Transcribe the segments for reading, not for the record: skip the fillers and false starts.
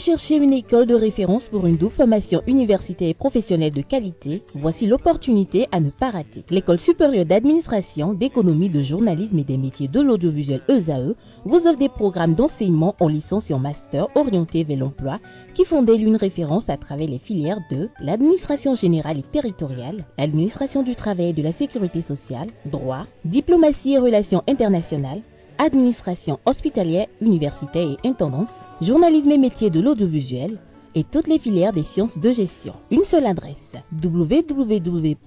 cherchez une école de référence pour une double formation universitaire et professionnelle de qualité? Voici l'opportunité à ne pas rater. L'École supérieure d'administration, d'économie, de journalisme et des métiers de l'audiovisuel ESAE vous offre des programmes d'enseignement en licence et en master orientés vers l'emploi qui font d'elle une référence à travers les filières de l'administration générale et territoriale, l'administration du travail et de la sécurité sociale, droit, diplomatie et relations internationales, administration hospitalière, universitaire et intendance, journalisme et métiers de l'audiovisuel et toutes les filières des sciences de gestion. Une seule adresse, www.esae.bj.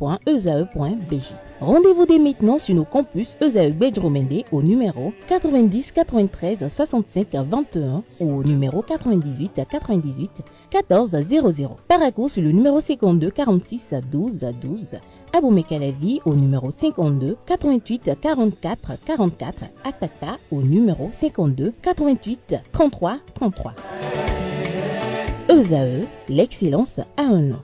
Rendez-vous dès maintenant sur nos campus ESAE Bedjromende au numéro 90 93 65 21 ou au numéro 98 98 14 00. Paracourt sur le numéro 52 46 12 12. Aboumé-Calavi au numéro 52 88 44 44. Akpaka au numéro 52 88 33 33. ESAE, l'excellence a un nom.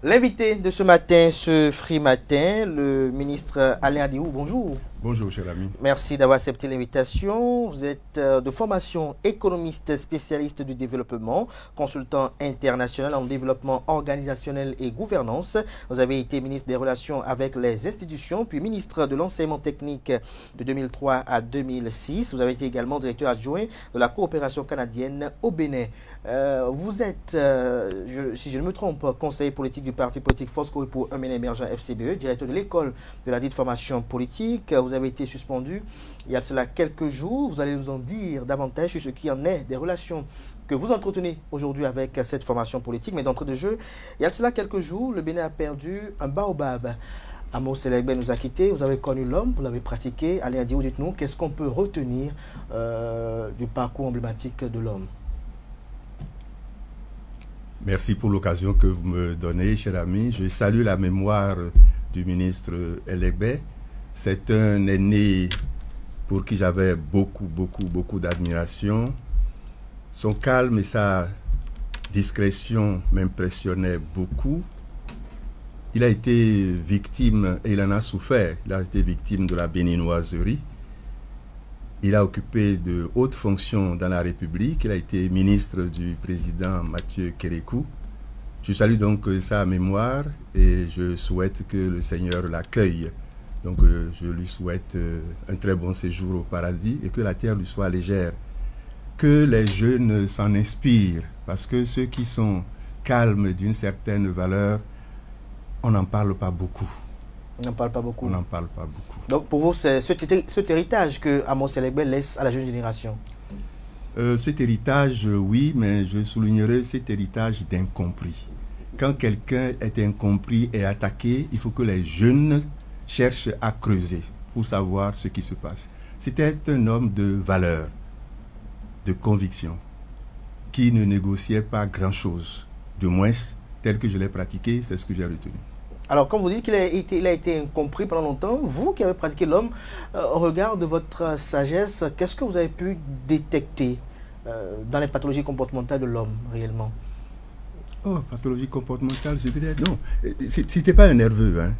L'invité de ce matin, ce Free Matin, le ministre Alain Adiou, bonjour. Bonjour, cher ami. Merci d'avoir accepté l'invitation. Vous êtes de formation économiste spécialiste du développement, consultant international en développement organisationnel et gouvernance. Vous avez été ministre des Relations avec les institutions, puis ministre de l'enseignement technique de 2003 à 2006. Vous avez été également directeur adjoint de la coopération canadienne au Bénin. Vous êtes, si je ne me trompe, conseiller politique du parti politique Force pour un Bénin émergent FCBE, directeur de l'école de la dite formation politique. Vous avez été suspendu il y a cela quelques jours. Vous allez nous en dire davantage sur ce qui en est des relations que vous entretenez aujourd'hui avec cette formation politique. Mais d'entrée de jeu, il y a cela quelques jours, le Bénin a perdu un baobab. Amos Selegbe nous a quittés. Vous avez connu l'homme, vous l'avez pratiqué. Allez, Adiou, dites-nous, qu'est-ce qu'on peut retenir du parcours emblématique de l'homme? Merci pour l'occasion que vous me donnez, cher ami. Je salue la mémoire du ministre Elegbe. C'est un aîné pour qui j'avais beaucoup d'admiration. Son calme et sa discrétion m'impressionnaient beaucoup. Il a été victime, et il en a souffert, il a été victime de la béninoiserie. Il a occupé de hautes fonctions dans la République. Il a été ministre du président Mathieu Kérékou. Je salue donc sa mémoire et je souhaite que le Seigneur l'accueille. Donc je lui souhaite un très bon séjour au paradis et que la terre lui soit légère. Que les jeunes s'en inspirent, parce que ceux qui sont calmes d'une certaine valeur, on n'en parle pas beaucoup. On n'en parle pas beaucoup. On n'en parle pas beaucoup. Donc pour vous, c'est cet héritage que Amos Selegbe laisse à la jeune génération. Cet héritage, oui, mais je soulignerai cet héritage d'incompris. Quand quelqu'un est incompris et attaqué, il faut que les jeunes cherchent à creuser pour savoir ce qui se passe. C'était un homme de valeur, de conviction, qui ne négociait pas grand-chose. Du moins, tel que je l'ai pratiqué, c'est ce que j'ai retenu. Alors, quand vous dites qu'il a été incompris pendant longtemps, vous qui avez pratiqué l'homme, au regard de votre sagesse, qu'est-ce que vous avez pu détecter dans les pathologies comportementales de l'homme, réellement? Oh, pathologie comportementale, je dirais non. C'était pas un nerveux, hein.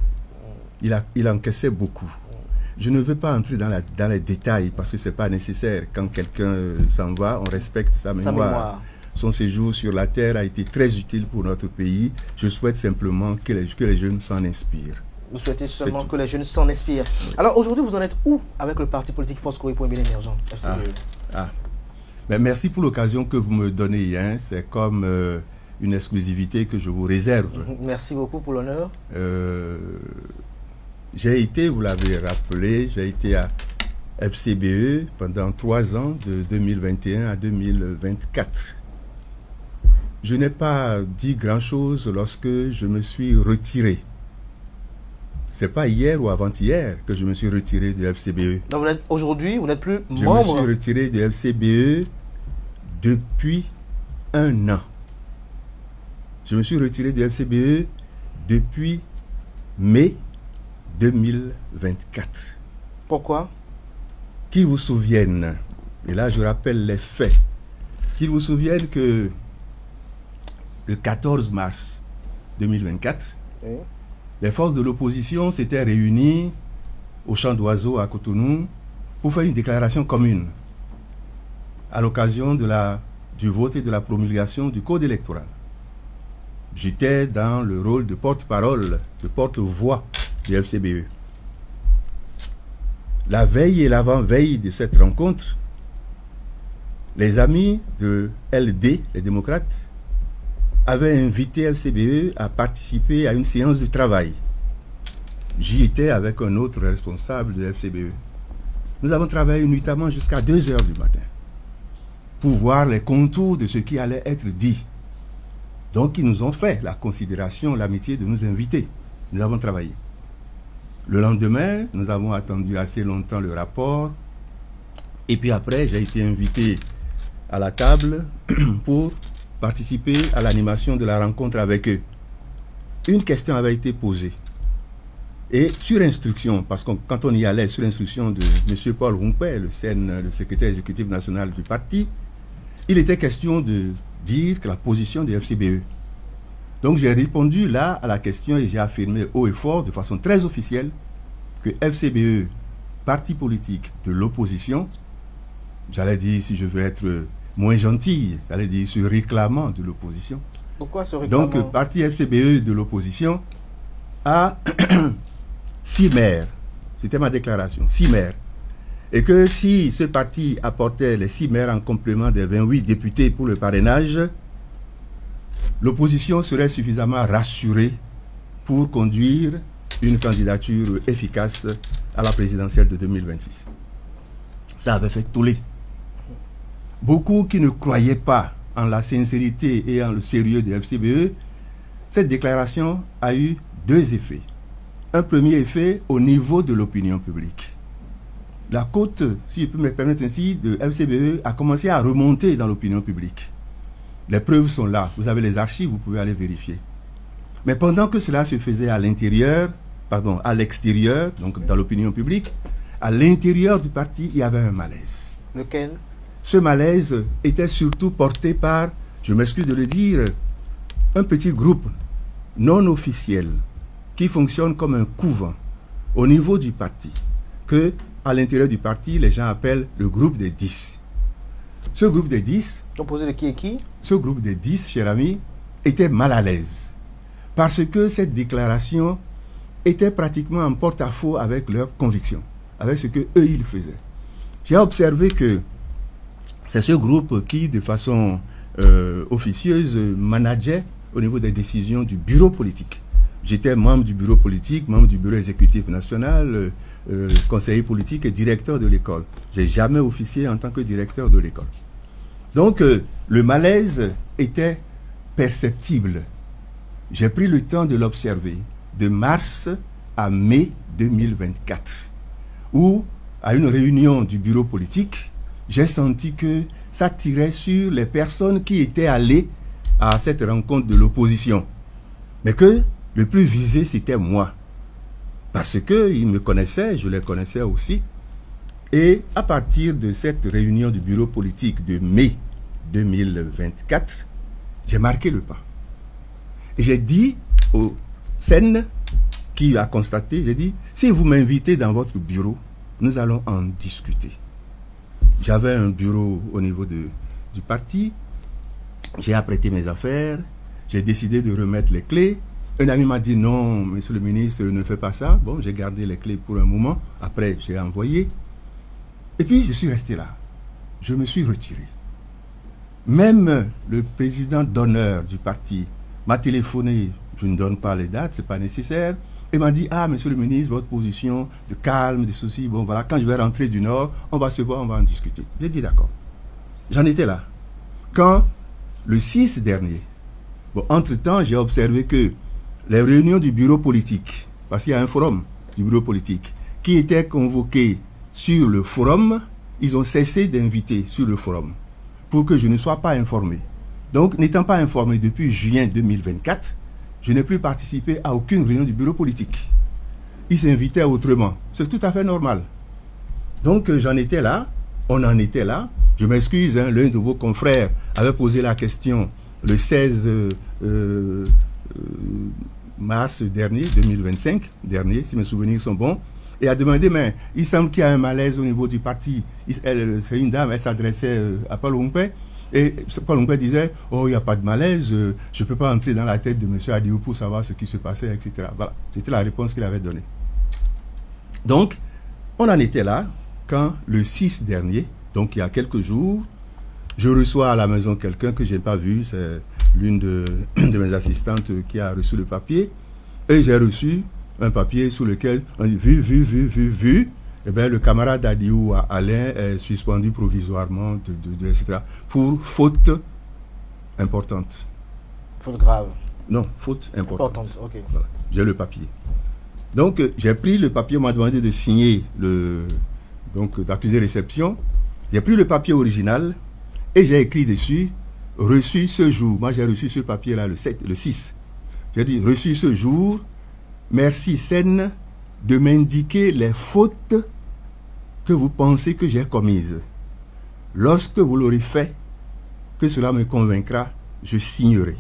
Il encaissait beaucoup. Je ne veux pas entrer dans les détails parce que c'est pas nécessaire. Quand quelqu'un s'en va, on respecte sa mémoire. Son séjour sur la terre a été très utile pour notre pays. Je souhaite simplement que les jeunes s'en inspirent. Vous souhaitez seulement que les jeunes s'en inspirent. Oui. Alors aujourd'hui, vous en êtes où avec le parti politique Force pour un Bénin émergent? Mais merci pour l'occasion que vous me donnez. Hein. C'est comme une exclusivité que je vous réserve. Merci beaucoup pour l'honneur. J'ai été, vous l'avez rappelé, j'ai été à FCBE pendant 3 ans, de 2021 à 2024. Je n'ai pas dit grand-chose lorsque je me suis retiré. C'est pas hier ou avant-hier que je me suis retiré de FCBE. Donc aujourd'hui, vous n'êtes plus membre? Je me suis retiré de FCBE depuis 1 an. Je me suis retiré de FCBE depuis mai 2024. Pourquoi? Qu'ils vous souviennent, et là je rappelle les faits, qu'ils vous souviennent que le 14 mars 2024, oui, les forces de l'opposition s'étaient réunies au Champ d'Oiseaux à Cotonou pour faire une déclaration commune à l'occasion de la du vote et de la promulgation du code électoral. J'étais dans le rôle de porte-parole, de porte-voix du FCBE. La veille et l'avant-veille de cette rencontre, les amis de LD, les démocrates, avaient invité FCBE à participer à une séance de travail. J'y étais avec un autre responsable de FCBE. Nous avons travaillé nuitamment jusqu'à 2 heures du matin pour voir les contours de ce qui allait être dit. Donc, ils nous ont fait la considération, l'amitié de nous inviter. Nous avons travaillé. Le lendemain, nous avons attendu assez longtemps le rapport. Et puis après, j'ai été invité à la table pour participer à l'animation de la rencontre avec eux. Une question avait été posée. Et sur instruction, parce que quand on y allait, sur instruction de M. Paul Rumpé, le secrétaire exécutif national du parti, il était question de dire que la position du FCBE. Donc j'ai répondu là à la question et j'ai affirmé haut et fort, de façon très officielle, que FCBE, parti politique de l'opposition, j'allais dire, si je veux être moins gentil, j'allais dire se réclamant de l'opposition. Pourquoi ce réclamant? Donc, parti FCBE de l'opposition a 6 maires. C'était ma déclaration, 6 maires. Et que si ce parti apportait les 6 maires en complément des 28 députés pour le parrainage, l'opposition serait suffisamment rassurée pour conduire une candidature efficace à la présidentielle de 2026. Ça avait fait toller. Beaucoup qui ne croyaient pas en la sincérité et en le sérieux de FCBE, cette déclaration a eu 2 effets. Un premier effet au niveau de l'opinion publique. La cote, si je peux me permettre ainsi, de FCBE a commencé à remonter dans l'opinion publique. Les preuves sont là. Vous avez les archives, vous pouvez aller vérifier. Mais pendant que cela se faisait à l'intérieur, pardon, à l'extérieur, donc dans l'opinion publique, à l'intérieur du parti, il y avait un malaise. Lequel? Ce malaise était surtout porté par, je m'excuse de le dire, un petit groupe non officiel qui fonctionne comme un couvent au niveau du parti, que à l'intérieur du parti, les gens appellent le groupe des 10. Ce groupe des 10, composé de qui et qui? Ce groupe des 10, cher ami, était mal à l'aise parce que cette déclaration était pratiquement en porte-à-faux avec leurs convictions, avec ce que eux ils faisaient. J'ai observé que c'est ce groupe qui, de façon officieuse, manageait au niveau des décisions du bureau politique. J'étais membre du bureau politique, membre du bureau exécutif national, conseiller politique et directeur de l'école. Je n'ai jamais officié en tant que directeur de l'école. Donc, le malaise était perceptible. J'ai pris le temps de l'observer de mars à mai 2024, où, à une réunion du bureau politique, j'ai senti que ça tirait sur les personnes qui étaient allées à cette rencontre de l'opposition. Mais que le plus visé, c'était moi. Parce qu'ils me connaissaient, je les connaissais aussi. Et à partir de cette réunion du bureau politique de mai 2024, j'ai marqué le pas. Et j'ai dit au Sen, qui a constaté, j'ai dit, si vous m'invitez dans votre bureau, nous allons en discuter. J'avais un bureau au niveau du parti, j'ai apprêté mes affaires, j'ai décidé de remettre les clés. Un ami m'a dit non, monsieur le ministre, ne fais pas ça. Bon, j'ai gardé les clés pour un moment. Après, j'ai envoyé. Et puis, je suis resté là. Je me suis retiré. Même le président d'honneur du parti m'a téléphoné. Je ne donne pas les dates, ce n'est pas nécessaire. Il m'a dit, ah, monsieur le ministre, votre position de calme, de soucis, bon, voilà, quand je vais rentrer du Nord, on va se voir, on va en discuter. J'ai dit, d'accord. J'en étais là. Quand, le 6 dernier, bon, entre-temps, j'ai observé que les réunions du bureau politique, parce qu'il y a un forum du bureau politique, qui était convoqué sur le forum, ils ont cessé d'inviter sur le forum pour que je ne sois pas informé. Donc, n'étant pas informé depuis juin 2024, je n'ai plus participé à aucune réunion du bureau politique. Ils s'invitaient autrement. C'est tout à fait normal. Donc, j'en étais là, on en était là. Je m'excuse, hein, l'un de vos confrères avait posé la question le 16 mars dernier, 2025, si mes souvenirs sont bons, et a demandé, mais il semble qu'il y a un malaise au niveau du parti. C'est une dame, elle s'adressait à Paul Rumpé, Et Paul Ngoué disait, oh, il n'y a pas de malaise, je ne peux pas entrer dans la tête de M. Adiou pour savoir ce qui se passait, etc. Voilà, c'était la réponse qu'il avait donnée. Donc, on en était là quand le 6 dernier, donc il y a quelques jours, je reçois à la maison quelqu'un que je n'ai pas vu, c'est l'une de mes assistantes qui a reçu le papier, et j'ai reçu un papier sur lequel on dit vu, eh bien, le camarade Adiou Alain est suspendu provisoirement, etc. pour faute importante. Faute grave. Non, faute importante. Ok. Voilà, j'ai le papier. Donc, j'ai pris le papier, on m'a demandé de signer d'accusé réception. J'ai pris le papier original et j'ai écrit dessus, reçu ce jour. Moi, j'ai reçu ce papier-là le 6. J'ai dit, reçu ce jour, merci Sen de m'indiquer les fautes que vous pensez que j'ai commises. Lorsque vous l'aurez fait, que cela me convaincra, je signerai.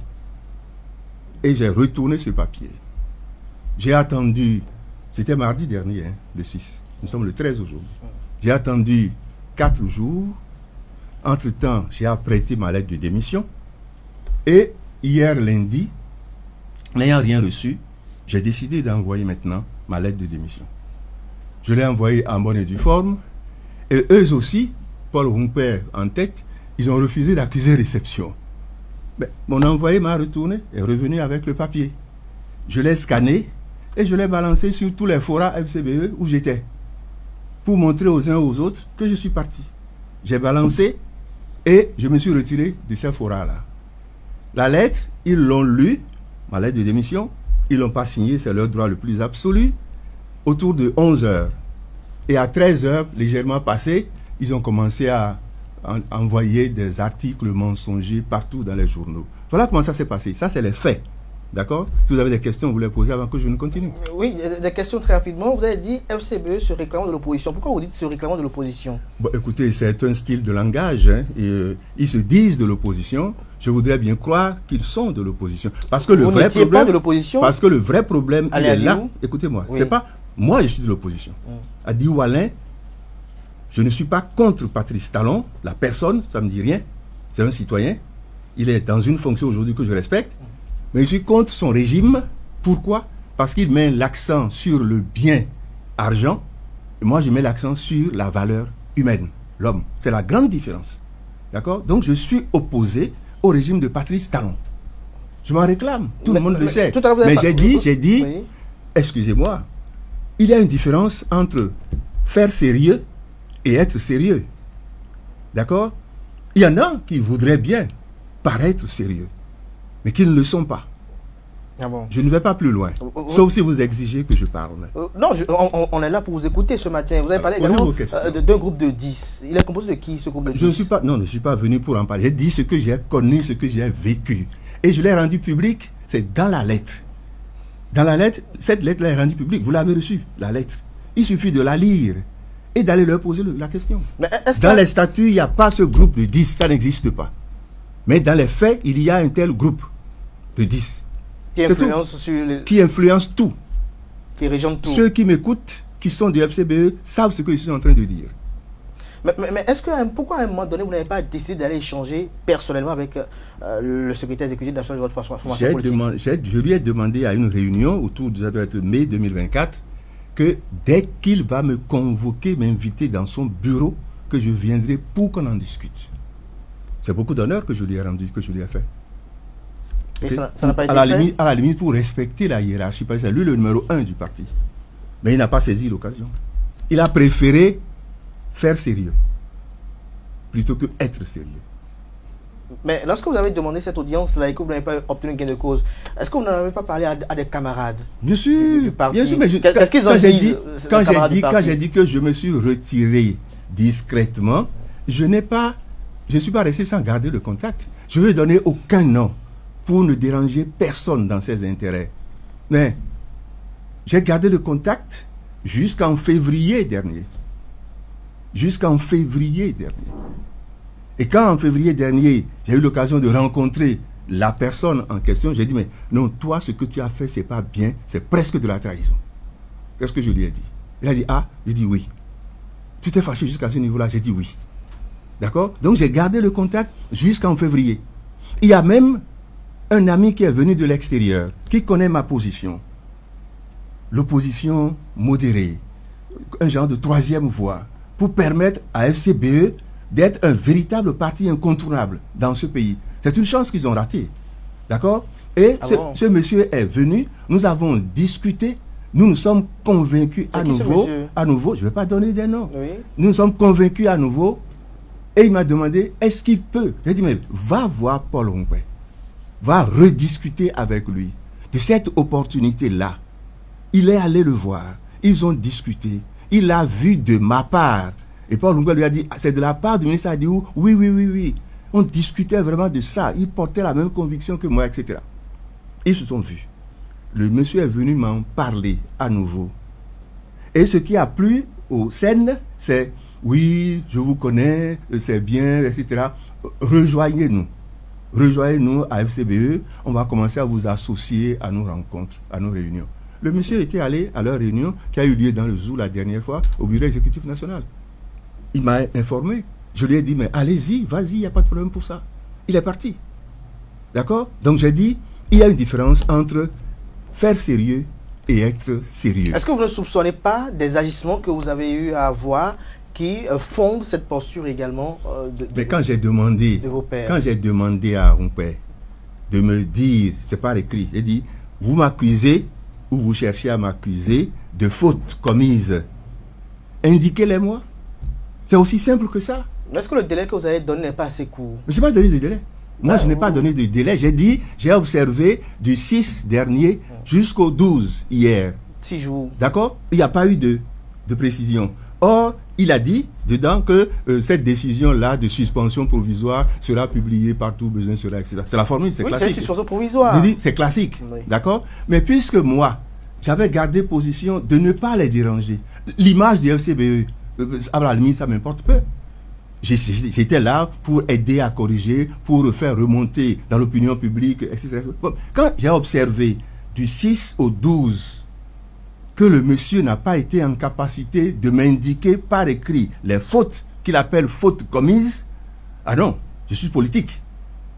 Et j'ai retourné ce papier. J'ai attendu, c'était mardi dernier, hein, le 6. Nous sommes le 13 aujourd'hui. J'ai attendu 4 jours. Entre-temps, j'ai apprêté ma lettre de démission. Et hier lundi, n'ayant rien reçu, j'ai décidé d'envoyer maintenant ma lettre de démission. Je l'ai envoyée en bonne et due forme. Et eux aussi, Paul Rumper en tête, ils ont refusé d'accuser réception. Mais mon envoyé m'a retourné et est revenu avec le papier. Je l'ai scanné et je l'ai balancé sur tous les forats FCBE où j'étais, pour montrer aux uns aux autres que je suis parti. J'ai balancé et je me suis retiré de ces forats-là. La lettre, ils l'ont lue, ma lettre de démission, ils ne l'ont pas signée, c'est leur droit le plus absolu, autour de 11 heures. Et à 13 heures, légèrement passé, ils ont commencé à envoyer des articles mensongers partout dans les journaux. Voilà comment ça s'est passé. Ça, c'est les faits. D'accord? Si vous avez des questions, vous les posez avant que je ne continue. Oui, des questions très rapidement. Vous avez dit FCBE se réclamant de l'opposition. Pourquoi vous dites se réclamant de l'opposition? Bon, écoutez, c'est un style de langage. Hein, et, ils se disent de l'opposition. Je voudrais bien croire qu'ils sont de l'opposition. Parce que le vrai problème, pas de l'opposition. Parce que le vrai problème, il est là. Écoutez-moi, oui. C'est pas moi, je suis de l'opposition. Adiou Alain, je ne suis pas contre Patrice Talon, la personne, ça ne me dit rien. C'est un citoyen. Il est dans une fonction aujourd'hui que je respecte. Mais je suis contre son régime. Pourquoi? Parce qu'il met l'accent sur le bien argent. Et moi, je mets l'accent sur la valeur humaine, l'homme. C'est la grande différence. D'accord? Donc, je suis opposé au régime de Patrice Talon. Je m'en réclame. Tout le monde le sait. Mais j'ai dit, oui. Excusez-moi, il y a une différence entre faire sérieux et être sérieux. D'accord? Il y en a qui voudraient bien paraître sérieux, mais qui ne le sont pas. Ah bon. Je ne vais pas plus loin, sauf si vous exigez que je parle. Non, on est là pour vous écouter ce matin. Vous avez parlé d'un groupe de 10. Il est composé de qui, ce groupe de 10? Je ne suis pas venu pour en parler. J'ai dit ce que j'ai connu, ce que j'ai vécu. Et je l'ai rendu public, c'est dans la lettre. Dans la lettre, cette lettre-là est rendue publique. Vous l'avez reçue, la lettre. Il suffit de la lire et d'aller leur poser la question. Dans les statuts, il n'y a pas ce groupe de 10, ça n'existe pas. Mais dans les faits, il y a un tel groupe de 10. Qui influence tout. Qui régionne tout. Ceux qui m'écoutent, qui sont du FCBE, savent ce que je suis en train de dire. Mais est-ce que, pourquoi à un moment donné, vous n'avez pas décidé d'aller échanger personnellement avec le secrétaire exécutif national de votre formation politique? Je lui ai demandé à une réunion autour de mai 2024 que dès qu'il va me convoquer, m'inviter dans son bureau, que je viendrai pour qu'on en discute. C'est beaucoup d'honneur que je lui ai rendu, que je lui ai fait. Et ça n'a pas été fait? À la limite, pour respecter la hiérarchie, parce que c'est lui le numéro 1 du parti. Mais il n'a pas saisi l'occasion. Il a préféré faire sérieux plutôt que être sérieux. Mais lorsque vous avez demandé cette audience-là et que vous n'avez pas obtenu gain de cause, est-ce que vous n'en avez pas parlé à des camarades? Bien sûr, bien sûr. Mais qu'est-ce qu'ils ont dit? Quand j'ai dit que je me suis retiré discrètement, je ne suis pas resté sans garder le contact. Je ne vais donner aucun nom pour ne déranger personne dans ses intérêts. Mais j'ai gardé le contact jusqu'en février dernier. Jusqu'en février dernier. Et quand en février dernier, j'ai eu l'occasion de rencontrer la personne en question, j'ai dit, mais non, toi, ce que tu as fait, c'est pas bien, c'est presque de la trahison. C'est ce que je lui ai dit. Il a dit, ah, j'ai dit oui. Tu t'es fâché jusqu'à ce niveau-là? J'ai dit oui. D'accord? Donc j'ai gardé le contact jusqu'en février. Il y a même un ami qui est venu de l'extérieur, qui connaît ma position. L'opposition modérée, un genre de troisième voie, pour permettre à FCBE d'être un véritable parti incontournable dans ce pays. C'est une chance qu'ils ont ratée. D'accord? Et ce monsieur est venu, nous avons discuté, nous nous sommes convaincus à nouveau, je ne vais pas donner des noms, oui. Nous nous sommes convaincus à nouveau, et il m'a demandé, est-ce qu'il peut? J'ai dit, mais va voir Paul Rompouet, va rediscuter avec lui de cette opportunité-là. Il est allé le voir, ils ont discuté, il a vu de ma part, et Paul Rompouet lui a dit, c'est de la part du ministre Adiou, oui. On discutait vraiment de ça, il portait la même conviction que moi, etc. Ils se sont vus. Le monsieur est venu m'en parler à nouveau. Et ce qui a plu aux scènes, c'est oui, je vous connais, c'est bien, etc. Rejoignez-nous. Rejoignez-nous à FCBE. On va commencer à vous associer à nos rencontres, à nos réunions. Le monsieur était allé à leur réunion qui a eu lieu dans le zoo la dernière fois au bureau exécutif national. Il m'a informé. Je lui ai dit, mais allez-y, vas-y, il n'y a pas de problème pour ça. Il est parti. D'accord? Donc j'ai dit, il y a une différence entre faire sérieux et être sérieux. Est-ce que vous ne soupçonnez pas des agissements que vous avez eu à avoir qui fondent cette posture également mais quand j'ai demandé, de vos pairs? Quand j'ai demandé à Rompouet de me dire, c'est par écrit, j'ai dit, vous m'accusez ou vous cherchez à m'accuser de fautes commises, indiquez-les-moi. C'est aussi simple que ça. Est-ce que le délai que vous avez donné n'est pas assez court? Je n'ai pas donné de délai. Moi, je n'ai pas donné de délai. J'ai dit, j'ai observé du 6 dernier jusqu'au 12 hier. 6 jours. D'accord? Il n'y a pas eu de précision. Or, il a dit dedans que cette décision-là de suspension provisoire sera publiée partout, besoin sera, etc. C'est la formule, c'est classique. C'est une suspension provisoire. C'est classique. Oui. D'accord? Mais puisque moi, j'avais gardé position de ne pas les déranger, l'image du FCBE, à la limite, ça m'importe peu. J'étais là pour aider à corriger, pour faire remonter dans l'opinion publique, etc. Quand j'ai observé du 6 au 12 que le monsieur n'a pas été en capacité de m'indiquer par écrit les fautes qu'il appelle fautes commises, ah non, je suis politique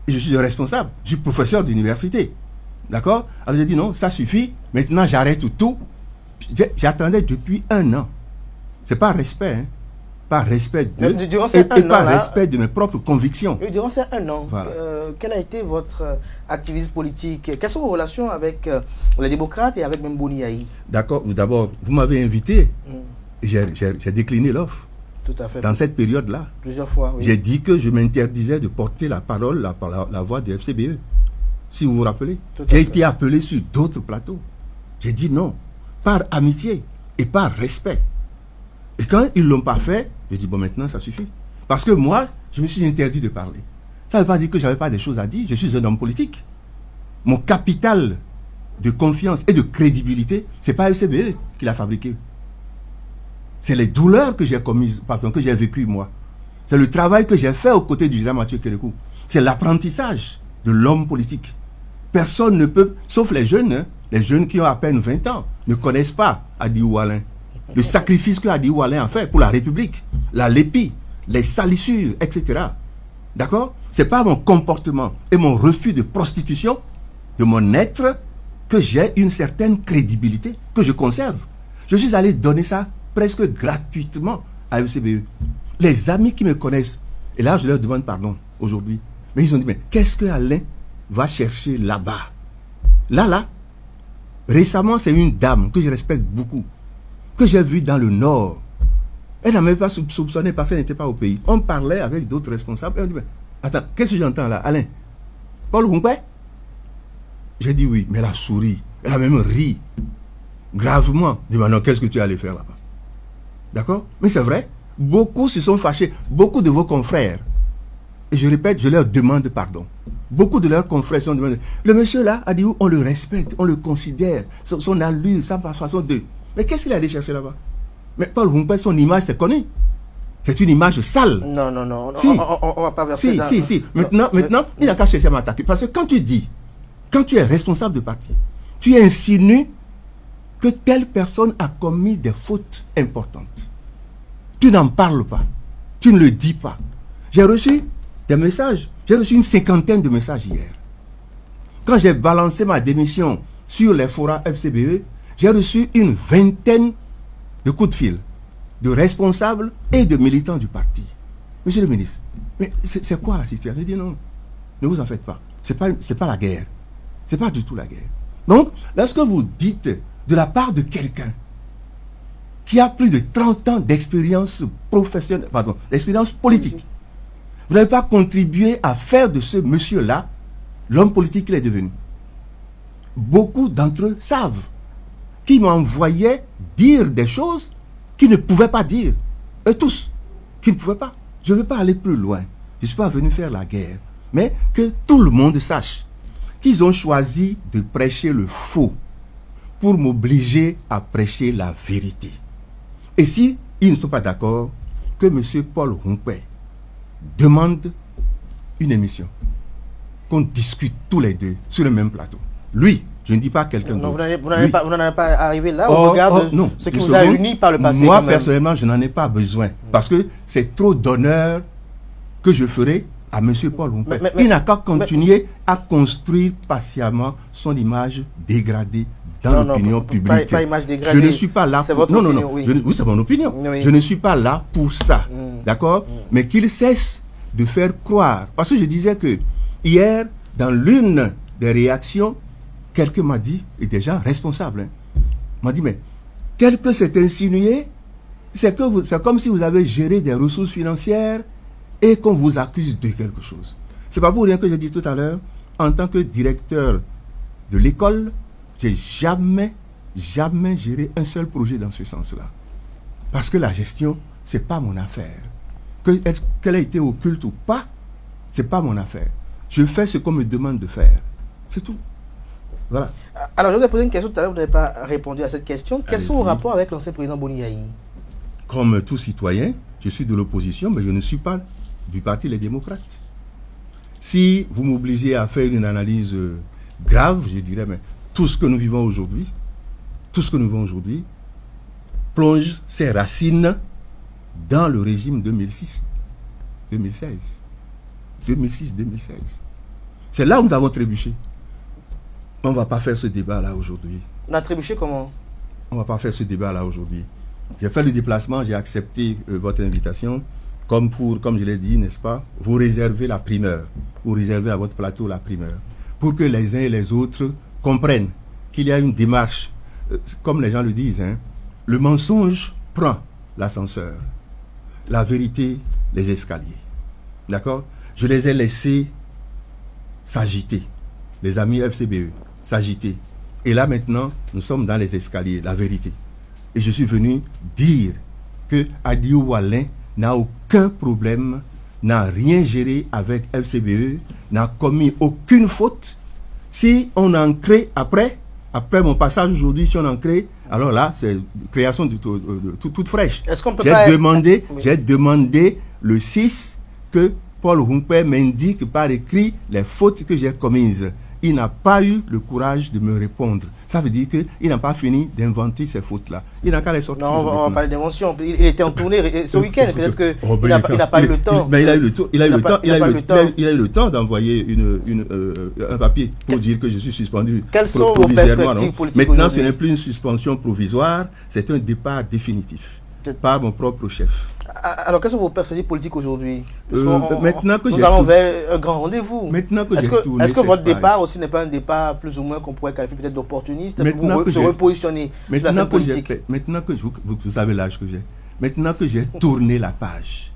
et je suis responsable, je suis professeur d'université. D'accord? Alors j'ai dit non, ça suffit, maintenant j'arrête tout. J'attendais depuis 1 an. C'est pas respect, hein? Par respect et par respect de mes propres convictions. Durant ces 1 an, voilà. Quel a été votre activisme politique? Quelles sont vos relations avec les démocrates et avec Mboni Yahi? D'accord. D'abord, vous m'avez invité. J'ai décliné l'offre. Tout à fait. Dans cette période-là. Plusieurs fois, oui. J'ai dit que je m'interdisais de porter la parole, la voix du FCBE. Si vous vous rappelez. J'ai été appelé sur d'autres plateaux. J'ai dit non. Par amitié et par respect. Et quand ils ne l'ont pas fait, je dis, bon, maintenant, ça suffit. Parce que moi, je me suis interdit de parler. Ça ne veut pas dire que je n'avais pas des choses à dire. Je suis un homme politique. Mon capital de confiance et de crédibilité, ce n'est pas FCBE qui l'a fabriqué. C'est les douleurs que j'ai commises, pardon, que j'ai vécues, moi. C'est le travail que j'ai fait aux côtés du général Mathieu Kérékou. C'est l'apprentissage de l'homme politique. Personne ne peut, sauf les jeunes, hein, les jeunes qui ont à peine 20 ans, ne connaissent pas Adi Oualin. Le sacrifice que Adi Oualin a fait pour la République, la lépi, les salissures, etc. D'accord? Ce n'est pas mon comportement et mon refus de prostitution, de mon être, que j'ai une certaine crédibilité, que je conserve. Je suis allé donner ça presque gratuitement à FCBE. Les amis qui me connaissent, et là je leur demande pardon aujourd'hui, mais ils ont dit, mais qu'est-ce que Alain va chercher là-bas? Là, récemment, c'est une dame que je respecte beaucoup, que j'ai vue dans le Nord. Elle n'a même pas soupçonné parce qu'elle n'était pas au pays. On parlait avec d'autres responsables. Et on dit, mais attends, qu'est-ce que j'entends là, Alain? Paul Rompouet? J'ai dit oui, mais elle a souri. Elle a même ri. Gravement. Dit, maintenant, qu'est-ce que tu es allé faire là-bas? D'accord? Mais c'est vrai. Beaucoup se sont fâchés. Beaucoup de vos confrères. Et je répète, je leur demande pardon. Beaucoup de leurs confrères sont demandés. Le monsieur là a dit, on le respecte, on le considère. Son allure, sa façon de... Mais qu'est-ce qu'il est allé chercher là-bas? Mais Paul Rompouet, son image, c'est connu. C'est une image sale. Non. Si. On va pas verser dans... Si. Maintenant, il n'a qu'à chercher à m'attaquer. Parce que quand tu dis, quand tu es responsable de parti, tu insinues que telle personne a commis des fautes importantes. Tu n'en parles pas. Tu ne le dis pas. J'ai reçu des messages. J'ai reçu une 50aine de messages hier. Quand j'ai balancé ma démission sur les forats FCBE, j'ai reçu une 20aine de coups de fil de responsables et de militants du parti. Monsieur le ministre, mais c'est quoi la situation? Je dis non, ne vous en faites pas. C'est pas la guerre. C'est pas du tout la guerre. Donc, lorsque vous dites de la part de quelqu'un qui a plus de 30 ans d'expérience professionnelle, pardon, d'expérience politique, vous n'avez pas contribué à faire de ce monsieur-là l'homme politique qu'il est devenu. Beaucoup d'entre eux savent qu'il m'envoyait dire des choses qu'il ne pouvait pas dire. Eux tous, qu'ils ne pouvaient pas. Je ne veux pas aller plus loin. Je ne suis pas venu faire la guerre. Mais que tout le monde sache qu'ils ont choisi de prêcher le faux pour m'obliger à prêcher la vérité. Et si ils ne sont pas d'accord, que M. Paul Humpé demande une émission, qu'on discute tous les deux sur le même plateau. Lui, je ne dis pas quelqu'un d'autre. Vous n'en êtes pas arrivé là au regard de ce qui vous a unis par le passé. Moi, personnellement, je n'en ai pas besoin. Parce que c'est trop d'honneur que je ferai à M. Paul Humpé. Il n'a qu'à continuer à construire patiemment son image dégradée dans l'opinion publique. Pas image dégradée. Je ne suis pas là pour... Non, oui, c'est mon opinion. Oui. Je ne suis pas là pour ça. D'accord? Mais qu'il cesse de faire croire. Parce que je disais que hier, dans l'une des réactions, quelqu'un m'a dit, et déjà responsable, m'a dit, mais tel que c'est insinué, c'est comme si vous avez géré des ressources financières et qu'on vous accuse de quelque chose. C'est pas pour rien que j'ai dit tout à l'heure, en tant que directeur de l'école, j'ai jamais géré un seul projet dans ce sens-là. Parce que la gestion, c'est pas mon affaire. Qu'elle a été occulte ou pas, c'est pas mon affaire. Je fais ce qu'on me demande de faire. C'est tout. Voilà. Alors, je vous ai posé une question tout à l'heure, vous n'avez pas répondu à cette question. Quels sont vos rapports avec l'ancien président Boni Yayi? Comme tout citoyen, je suis de l'opposition, mais je ne suis pas du parti Les Démocrates. Si vous m'obligez à faire une analyse grave, je dirais, mais tout ce que nous vivons aujourd'hui, plonge ses racines dans le régime 2006-2016. C'est là où nous avons trébuché. On ne va pas faire ce débat-là aujourd'hui. On a trébuché comment? On ne va pas faire ce débat-là aujourd'hui. J'ai fait le déplacement, j'ai accepté votre invitation. Comme je l'ai dit, n'est-ce pas, vous réservez la primeur. Vous réservez à votre plateau la primeur. Pour que les uns et les autres comprennent qu'il y a une démarche, comme les gens le disent, le mensonge prend l'ascenseur. La vérité, les escaliers. D'accord? Je les ai laissés s'agiter. Les amis FCBE, s'agiter. Et là maintenant, nous sommes dans les escaliers, la vérité. Et je suis venu dire que Adio Wallin n'a aucun problème, n'a rien géré avec FCBE, n'a commis aucune faute. Si on en crée après mon passage aujourd'hui, si on en crée, alors là, c'est création toute fraîche. J'ai demandé le 6 que Paul Humpé m'indique par écrit les fautes que j'ai commises. Il n'a pas eu le courage de me répondre. Ça veut dire qu'il n'a pas fini d'inventer ces fautes-là. Il n'a qu'à les sortir. Non, on va parler d'invention. Il était en tournée ce week-end. Peut-être qu'il n'a pas eu le temps. Mais il a eu le temps d'envoyer un papier pour dire que je suis suspendu. Quelles sont vos perspectives politiques? Maintenant, ce n'est plus une suspension provisoire, c'est un départ définitif par mon propre chef. Alors, quelles sont vos perspectives politiques aujourd'hui? Maintenant que nous allons vers un grand rendez-vous. Maintenant que j'ai tourné est-ce que votre départ aussi n'est pas un départ plus ou moins qu'on pourrait qualifier peut-être d'opportuniste pour se repositionner sur la scène politique? Maintenant que vous savez l'âge que j'ai. Maintenant que j'ai tourné la page.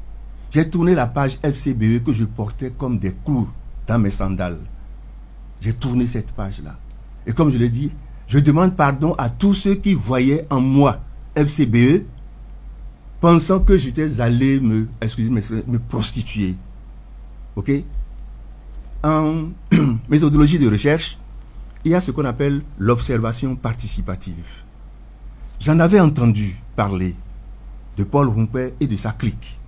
J'ai tourné la page FCBE que je portais comme des clous dans mes sandales. J'ai tourné cette page-là. Et comme je l'ai dit, je demande pardon à tous ceux qui voyaient en moi FCBE pensant que j'étais allé me prostituer. Ok? En méthodologie de recherche, il y a ce qu'on appelle l'observation participative. J'en avais entendu parler de Paul Humpé et de sa clique.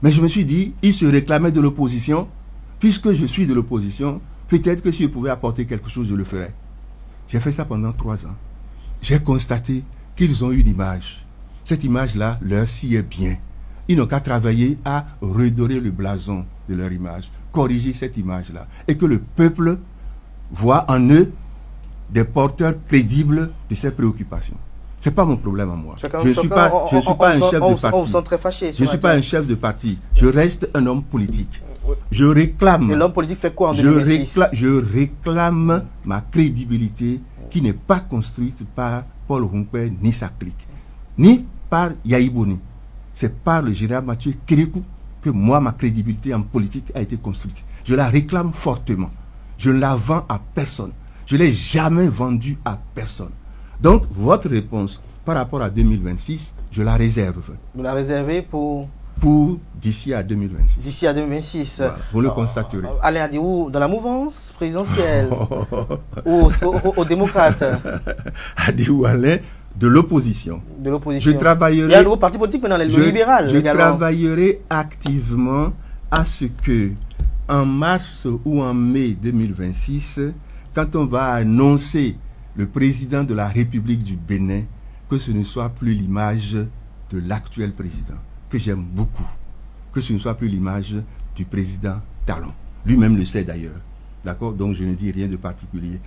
Mais je me suis dit, il se réclamait de l'opposition. Puisque je suis de l'opposition, peut-être que si je pouvais apporter quelque chose, je le ferais. J'ai fait ça pendant 3 ans. J'ai constaté qu'ils ont une image. Cette image-là leur sied bien. ils n'ont qu'à travailler à redorer le blason de leur image, corriger cette image-là, et que le peuple voit en eux des porteurs crédibles de ses préoccupations. Ce n'est pas mon problème à moi. Je ne suis pas un chef de parti. Je ne suis pas un chef de parti. Je reste un homme politique. Je réclame. Et l'homme politique fait quoi en 2006? Je réclame ma crédibilité qui n'est pas construite par Paul Rumpé ni sa clique, ni par Yaïboni. C'est par le général Mathieu Kérékou que moi, ma crédibilité en politique a été construite. Je la réclame fortement. Je ne la vends à personne. Je ne l'ai jamais vendue à personne. Donc, votre réponse par rapport à 2026, je la réserve. Vous la réservez pour d'ici à 2026. D'ici à 2026. Voilà, vous le constaterez. Allez, à dire où? Dans la mouvance présidentielle ou aux démocrates? À dire où aller? De l'opposition. De l'opposition. Je travaillerai. Il y a un nouveau parti politique maintenant, le libéral. Je travaillerai activement à ce que, en mars ou en mai 2026, quand on va annoncer le président de la République du Bénin, que ce ne soit plus l'image de l'actuel président, que j'aime beaucoup, que ce ne soit plus l'image du président Talon. Lui-même le sait d'ailleurs. D'accord? Donc je ne dis rien de particulier.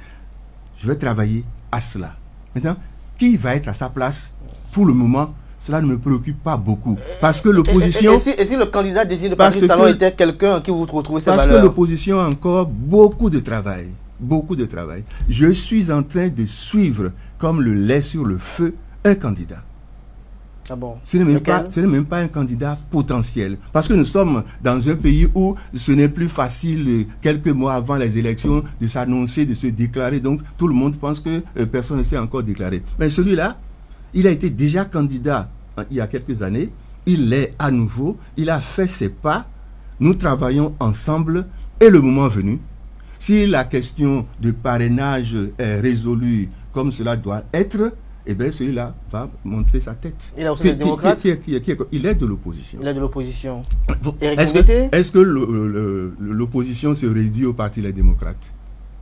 Je vais travailler à cela. Maintenant, qui va être à sa place? Pour le moment, cela ne me préoccupe pas beaucoup. Parce que l'opposition... Et si le candidat désigné de Patrice Talon était quelqu'un qui vous retrouvez ses valeurs? Parce que l'opposition a encore beaucoup de travail. Beaucoup de travail. Je suis en train de suivre, comme le lait sur le feu, un candidat. Ah bon? Ce n'est même pas un candidat potentiel. Parce que nous sommes dans un pays où ce n'est plus facile, quelques mois avant les élections, de s'annoncer, de se déclarer. Donc, tout le monde pense que personne ne s'est encore déclaré. Mais celui-là, il a été déjà candidat il y a quelques années. Il l'est à nouveau. Il a fait ses pas. Nous travaillons ensemble. Et le moment venu, si la question de parrainage est résolue comme cela doit être, eh bien, celui-là va montrer sa tête. Il a aussi des démocrates. Il est de l'opposition. Il est de l'opposition. Est-ce que l'opposition se réduit au parti Les Démocrates?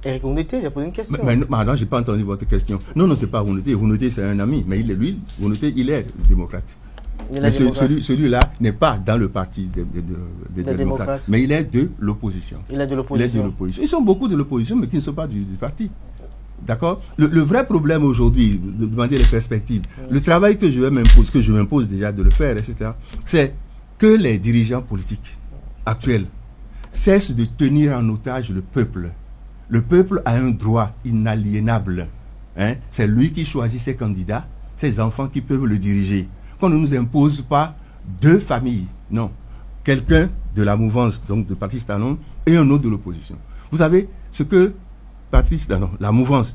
Eric Rouneté, j'ai posé une question. Mais non, je n'ai pas entendu votre question. Non, c'est pas Rouneté. Rouneté, c'est un ami. Mais Rouneté, il est démocrate. Mais celui-là n'est pas dans le parti des démocrates. Mais il est de l'opposition. Il est de l'opposition. Ils sont beaucoup de l'opposition, mais qui ne sont pas du parti. D'accord? Le vrai problème aujourd'hui, de demander les perspectives, le travail que je m'impose déjà de le faire, etc., c'est que les dirigeants politiques actuels cessent de tenir en otage le peuple. Le peuple a un droit inaliénable. Hein? C'est lui qui choisit ses candidats, ses enfants qui peuvent le diriger. Qu'on ne nous impose pas deux familles, non. Quelqu'un de la mouvance, donc de Patrice Talon, et un autre de l'opposition. Vous savez, ce que la mouvance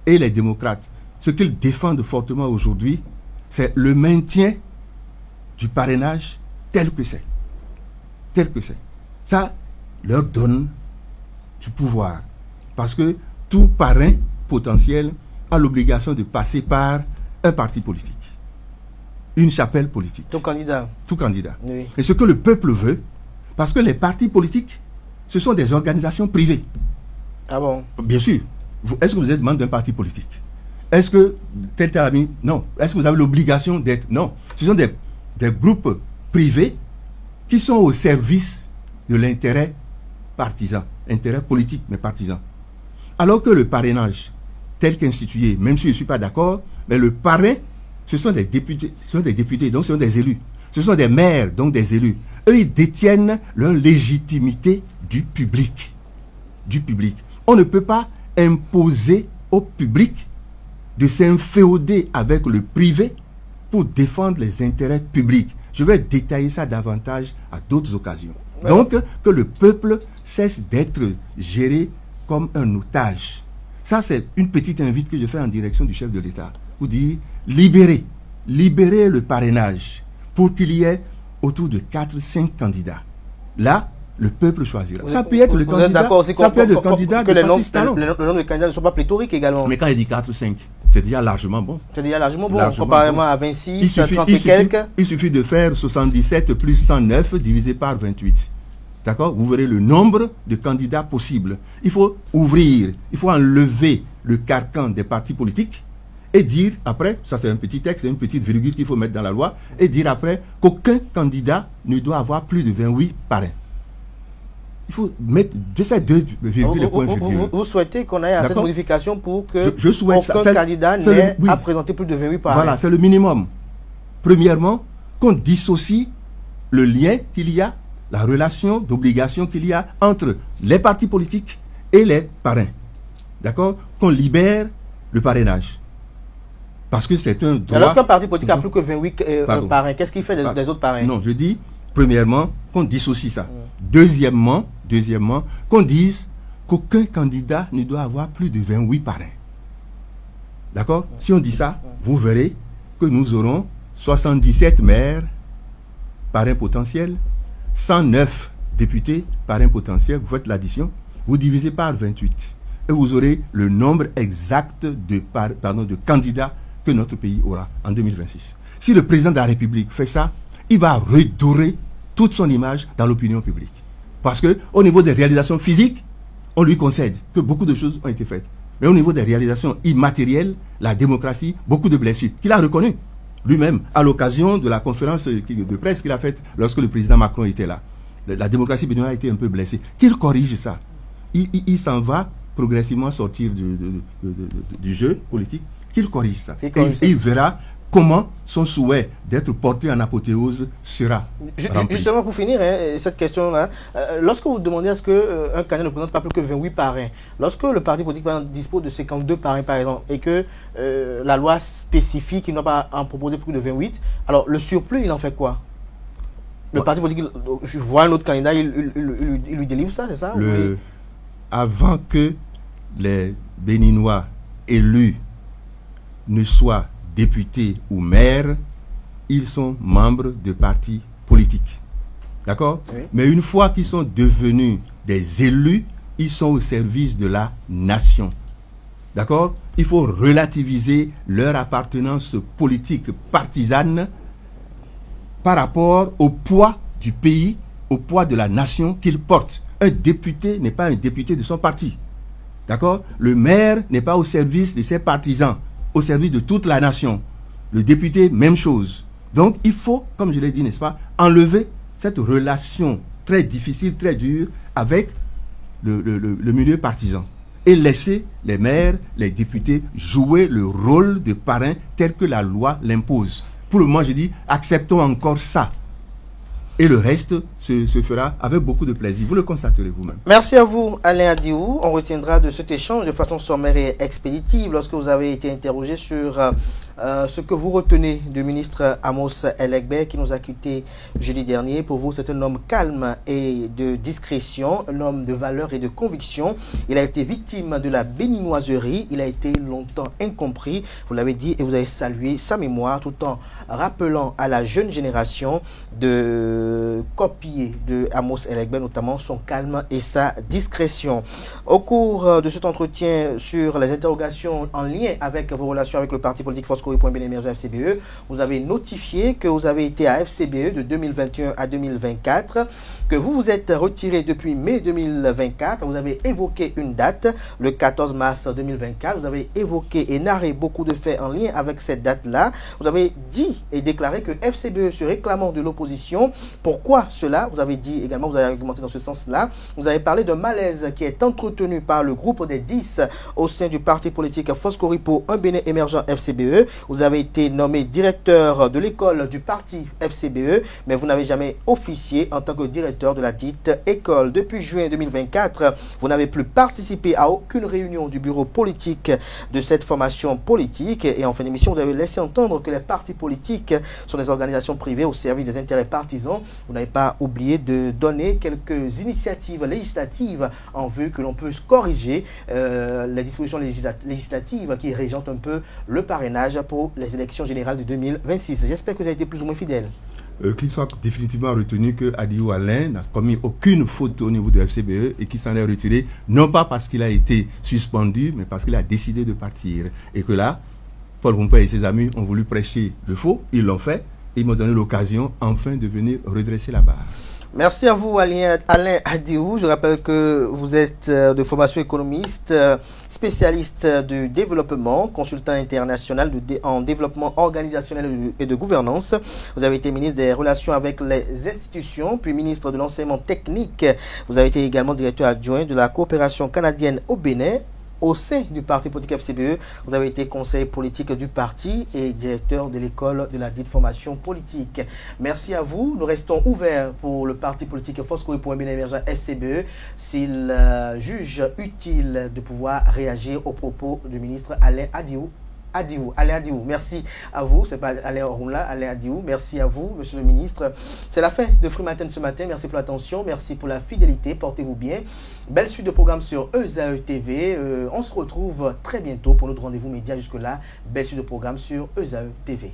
et les démocrates, ce qu'ils défendent fortement aujourd'hui, c'est le maintien du parrainage tel que c'est. Tel que c'est. Ça leur donne du pouvoir. Parce que tout parrain potentiel a l'obligation de passer par un parti politique. Une chapelle politique. Tout candidat. Tout candidat. Oui. Et ce que le peuple veut, parce que les partis politiques, ce sont des organisations privées. Ah bon? Bien sûr. Est-ce que vous êtes membre d'un parti politique? Est-ce que tel ami? Non. Est-ce que vous avez l'obligation d'être? Non. Ce sont des groupes privés qui sont au service de l'intérêt partisan. Intérêt politique, mais partisan. Alors que le parrainage, tel qu'institué, même si je ne suis pas d'accord, mais le parrain, ce sont des députés, donc ce sont des élus. Ce sont des maires, donc des élus. Eux, ils détiennent leur légitimité du public. On ne peut pas imposer au public de s'inféoder avec le privé pour défendre les intérêts publics. Je vais détailler ça davantage à d'autres occasions. Ouais. Donc, que le peuple cesse d'être géré comme un otage. Ça, c'est une petite invite que je fais en direction du chef de l'État. Pour dire, libérer le parrainage pour qu'il y ait autour de 4-5 candidats. Là, le peuple choisira. Ça peut être le candidat. Ça peut être le candidat de Patrice Talon. Le nombre de candidats ne sont pas pléthoriques également. Mais quand il dit 4-5, c'est déjà largement bon. C'est déjà largement bon. Comparément à 26, 30 et quelques. Il suffit de faire 77 plus 109 divisé par 28. D'accord? Vous verrez le nombre de candidats possibles. Il faut ouvrir, il faut enlever le carcan des partis politiques et dire après, ça c'est un petit texte, c'est une petite virgule qu'il faut mettre dans la loi, et dire après qu'aucun candidat ne doit avoir plus de 28 parrains. Il faut mettre ces deux virgules et point virgule. Vous souhaitez qu'on aille à cette modification pour que je souhaite aucun candidat n'ait à présenter plus de 28 parrains. Voilà, c'est le minimum. Premièrement, qu'on dissocie le lien qu'il y a, la relation d'obligation qu'il y a entre les partis politiques et les parrains. D'accord? Qu'on libère le parrainage. Parce que c'est un droit... Lorsqu'un parti politique a plus que 28 parrains, qu'est-ce qu'il fait des autres parrains? Non, je dis, premièrement, qu'on dissocie ça. Deuxièmement, qu'on dise qu'aucun candidat ne doit avoir plus de 28 parrains. D'accord? Si on dit ça, vous verrez que nous aurons 77 maires parrains potentiels, 109 députés parrains potentiels. Vous faites l'addition, vous divisez par 28 et vous aurez le nombre exact de candidats que notre pays aura en 2026. Si le président de la République fait ça, il va redorer toute son image dans l'opinion publique. Parce que au niveau des réalisations physiques, on lui concède que beaucoup de choses ont été faites. Mais au niveau des réalisations immatérielles, la démocratie, beaucoup de blessures, qu'il a reconnu lui-même à l'occasion de la conférence de presse qu'il a faite lorsque le président Macron était là. La démocratie béninoise a été un peu blessée. Qu'il corrige ça. Il s'en va progressivement sortir du jeu politique. Qu'il corrige ça. Et il verra comment son souhait d'être porté en apothéose sera rempli. Justement, pour finir cette question-là, lorsque vous demandez à ce qu'un candidat ne présente pas plus que 28 parrains, lorsque le parti politique dispose de 52 parrains par exemple, et que la loi spécifie qu'il ne doit pas en proposer plus de 28, alors le surplus, il en fait quoi? Le parti politique, je vois un autre candidat, il lui délivre ça, c'est ça? Avant que les Béninois élus ne soient députés ou maires, ils sont membres de partis politiques. D'accord? Oui. Mais une fois qu'ils sont devenus des élus, ils sont au service de la nation. D'accord? Il faut relativiser leur appartenance politique partisane par rapport au poids du pays, au poids de la nation qu'ils portent. Un député n'est pas un député de son parti. D'accord? Le maire n'est pas au service de ses partisans, au service de toute la nation. Le député, même chose. Donc, il faut, comme je l'ai dit, n'est-ce pas, enlever cette relation très difficile, très dure avec le milieu partisan et laisser les maires, les députés jouer le rôle de parrain tel que la loi l'impose. Pour le moment, je dis, acceptons encore ça. Et le reste se fera avec beaucoup de plaisir. Vous le constaterez vous-même. Merci à vous, Alain Adiou. On retiendra de cet échange de façon sommaire et expéditive lorsque vous avez été interrogé sur ce que vous retenez du ministre Amos El-Egbé qui nous a quittés jeudi dernier. Pour vous, c'est un homme calme et de discrétion, un homme de valeur et de conviction. Il a été victime de la béninoiserie. Il a été longtemps incompris. Vous l'avez dit et vous avez salué sa mémoire tout en rappelant à la jeune génération de copier de Amos El-Egbé, notamment son calme et sa discrétion. Au cours de cet entretien sur les interrogations en lien avec vos relations avec le parti politique Foscori.Bénémergent FCBE, vous avez notifié que vous avez été à FCBE de 2021 à 2024, que vous vous êtes retiré depuis mai 2024. Vous avez évoqué une date, le 14 mars 2024. Vous avez évoqué et narré beaucoup de faits en lien avec cette date-là. Vous avez dit et déclaré que FCBE se réclamant de l'opposition. Pourquoi cela? Vous avez dit également, vous avez argumenté dans ce sens-là. Vous avez parlé d'un malaise qui est entretenu par le groupe des 10 au sein du parti politique Foscori pour un Bénin émergent FCBE. Vous avez été nommé directeur de l'école du parti FCBE, mais vous n'avez jamais officié en tant que directeur de la dite école. Depuis juin 2024, vous n'avez plus participé à aucune réunion du bureau politique de cette formation politique. Et en fin d'émission, vous avez laissé entendre que les partis politiques sont des organisations privées au service des intérêts partisans. Vous n'avez pas oublié de donner quelques initiatives législatives en vue que l'on puisse corriger les dispositions législatives qui régentent un peu le parrainage pour les élections générales de 2026. J'espère que vous avez été plus ou moins fidèle. Qu'il soit définitivement retenu que Adiou Alain n'a commis aucune faute au niveau de FCBE et qu'il s'en est retiré, non pas parce qu'il a été suspendu, mais parce qu'il a décidé de partir. Et que là, Paul Pompey et ses amis ont voulu prêcher le faux, ils l'ont fait, et ils m'ont donné l'occasion enfin de venir redresser la barre. Merci à vous, Alain Adiou. Je rappelle que vous êtes de formation économiste, spécialiste du développement, consultant international en développement organisationnel et de gouvernance. Vous avez été ministre des Relations avec les institutions, puis ministre de l'enseignement technique. Vous avez été également directeur adjoint de la coopération canadienne au Bénin. Au sein du parti politique FCBE, vous avez été conseiller politique du parti et directeur de l'école de la dite formation politique. Merci à vous. Nous restons ouverts pour le parti politique Foscoe pour un bien émergent FCBE s'il juge utile de pouvoir réagir aux propos du ministre Alain Adiou. Alain Adiou, merci à vous. C'est pas Alain Orunla, Alain Adiou. Merci à vous, monsieur le ministre. C'est la fin de Free Matin ce matin. Merci pour l'attention, merci pour la fidélité. Portez-vous bien. Belle suite de programmes sur ESAE TV. On se retrouve très bientôt pour notre rendez-vous média. Jusque-là, belle suite de programmes sur ESAE TV.